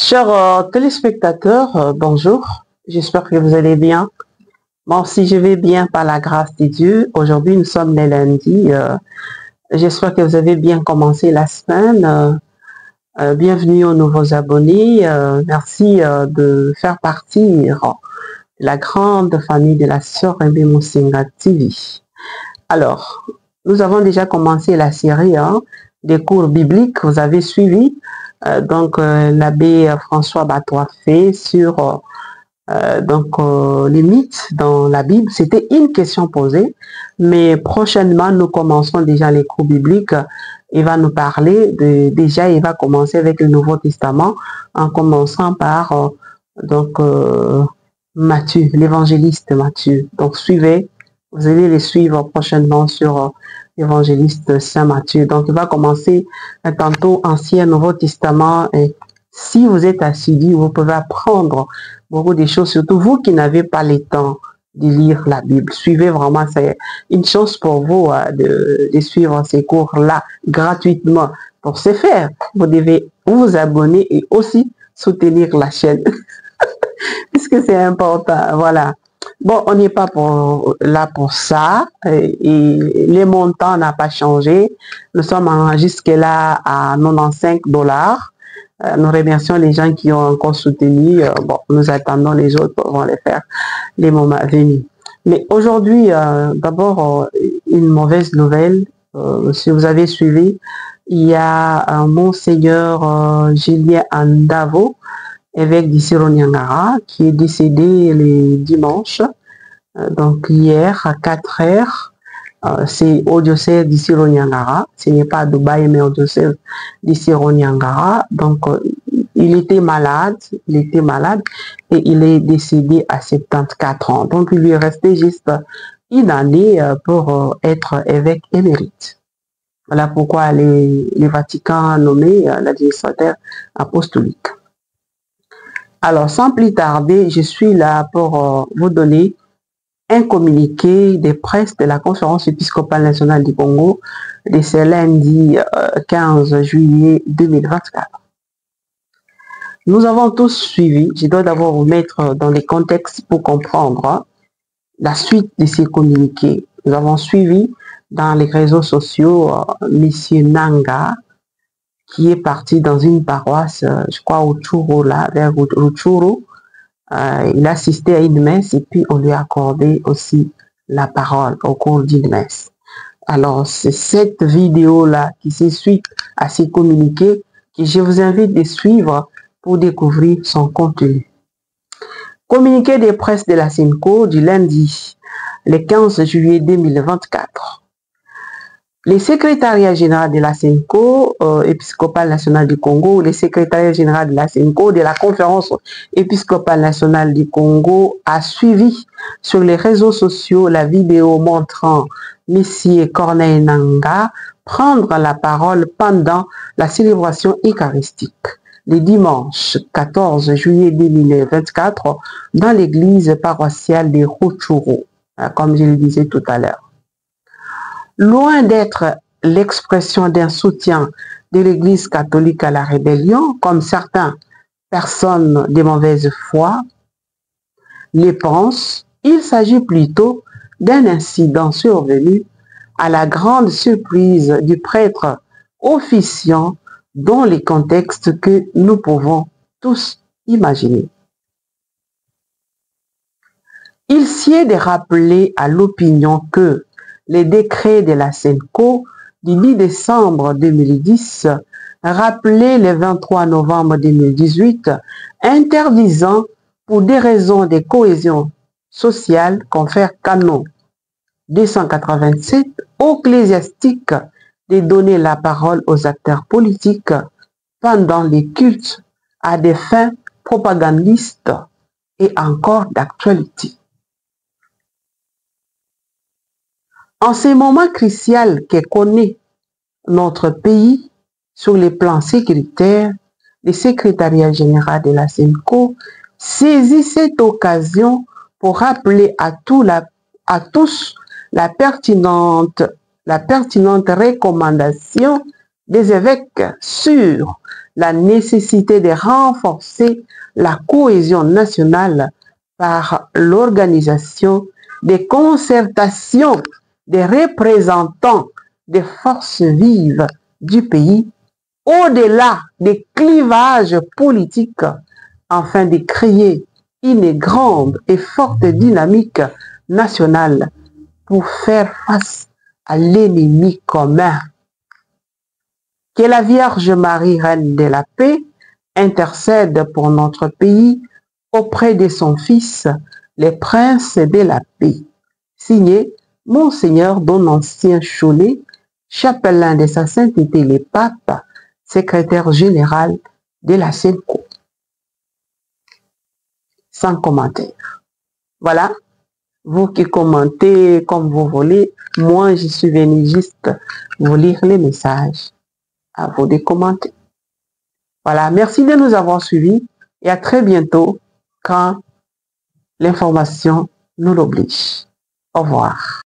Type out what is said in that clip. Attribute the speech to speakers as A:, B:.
A: Chers téléspectateurs, bonjour. J'espère que vous allez bien. Bon, si je vais bien par la grâce de Dieu, aujourd'hui nous sommes le lundi. J'espère que vous avez bien commencé la semaine. Bienvenue aux nouveaux abonnés. Merci de faire partie de la grande famille de la sœur Aimé Moussinga TV. Alors, nous avons déjà commencé la série des cours bibliques. Vous avez suivi. L'abbé François Batoifé sur les mythes dans la Bible. C'était une question posée, mais prochainement nous commencerons déjà les cours bibliques. Il va nous parler il va commencer avec le Nouveau Testament en commençant par Matthieu, l'évangéliste Matthieu. Donc suivez, vous allez les suivre prochainement sur l'évangéliste Saint Matthieu. Donc il va commencer tantôt Ancien, Nouveau Testament. Et si vous êtes assidu, vous pouvez apprendre beaucoup de choses, surtout vous qui n'avez pas le temps de lire la Bible. Suivez vraiment, c'est une chance pour vous de suivre ces cours-là gratuitement. Pour ce faire, vous devez vous abonner et aussi soutenir la chaîne. Puisque c'est important, voilà. Bon, on n'est pas là pour ça et les montants n'ont pas changé. Nous sommes jusque-là à $95. Nous remercions les gens qui ont encore soutenu. Bon, nous attendons les autres pour les faire les moments venus. Mais aujourd'hui, d'abord, une mauvaise nouvelle. Si vous avez suivi, il y a un Monseigneur Julien Andavo, évêque d'Issiro Niangara, qui est décédé le dimanche, donc hier à 4 heures. C'est au diocèse d'Issiro Niangara, ce n'est pas à Dubaï, mais au diocèse d'Issiro Niangara. Donc, il était malade et il est décédé à 74 ans. Donc, il lui restait juste une année pour être évêque émérite. Voilà pourquoi le Vatican a nommé l'administrateur apostolique. Alors, sans plus tarder, je suis là pour vous donner un communiqué de presse de la Conférence épiscopale nationale du Congo de ce lundi 15 juillet 2024. Nous avons tous suivi, je dois d'abord vous mettre dans les contextes pour comprendre la suite de ces communiqués. Nous avons suivi dans les réseaux sociaux Monsieur Nanga, qui est parti dans une paroisse, je crois au Tchouro, là, vers Rutshuru. Il assistait à une messe et puis on lui a accordé aussi la parole au cours d'une messe. Alors, c'est cette vidéo-là qui se suit à ces communiqués que je vous invite de suivre pour découvrir son contenu. Communiqué de presse de la SENCO du lundi, le 15 juillet 2024. Le secrétariat général de la SENCO, épiscopale nationale du Congo, le secrétariat général de la SENCO, de la conférence épiscopale nationale du Congo, a suivi sur les réseaux sociaux la vidéo montrant M. Corneille Nanga prendre la parole pendant la célébration eucharistique, le dimanche 14 juillet 2024, dans l'église paroissiale de Rutshuru, comme je le disais tout à l'heure. Loin d'être l'expression d'un soutien de l'Église catholique à la rébellion, comme certaines personnes de mauvaise foi les pensent, il s'agit plutôt d'un incident survenu à la grande surprise du prêtre officiant dans les contextes que nous pouvons tous imaginer. Il sied de rappeler à l'opinion que les décrets de la SENCO du 10 décembre 2010, rappelés le 23 novembre 2018, interdisant pour des raisons de cohésion sociale confère canon 287 aux ecclésiastiques de donner la parole aux acteurs politiques pendant les cultes à des fins propagandistes et encore d'actualité. En ces moments cruciaux que connaît notre pays sur les plans sécuritaires, le secrétariat général de la SENCO saisit cette occasion pour rappeler à tous la pertinente recommandation des évêques sur la nécessité de renforcer la cohésion nationale par l'organisation des concertations des représentants des forces vives du pays au-delà des clivages politiques afin de créer une grande et forte dynamique nationale pour faire face à l'ennemi commun. Que la Vierge Marie, Reine de la paix, intercède pour notre pays auprès de son Fils, le Prince de la paix. Signé Monseigneur Donancien Cholet, chapelain de sa sainteté le Pape, secrétaire général de la SENCO. Sans commentaire. Voilà, vous qui commentez comme vous voulez, moi je suis venu juste vous lire les messages. À vous de commenter. Voilà, merci de nous avoir suivis et à très bientôt quand l'information nous l'oblige. Au revoir.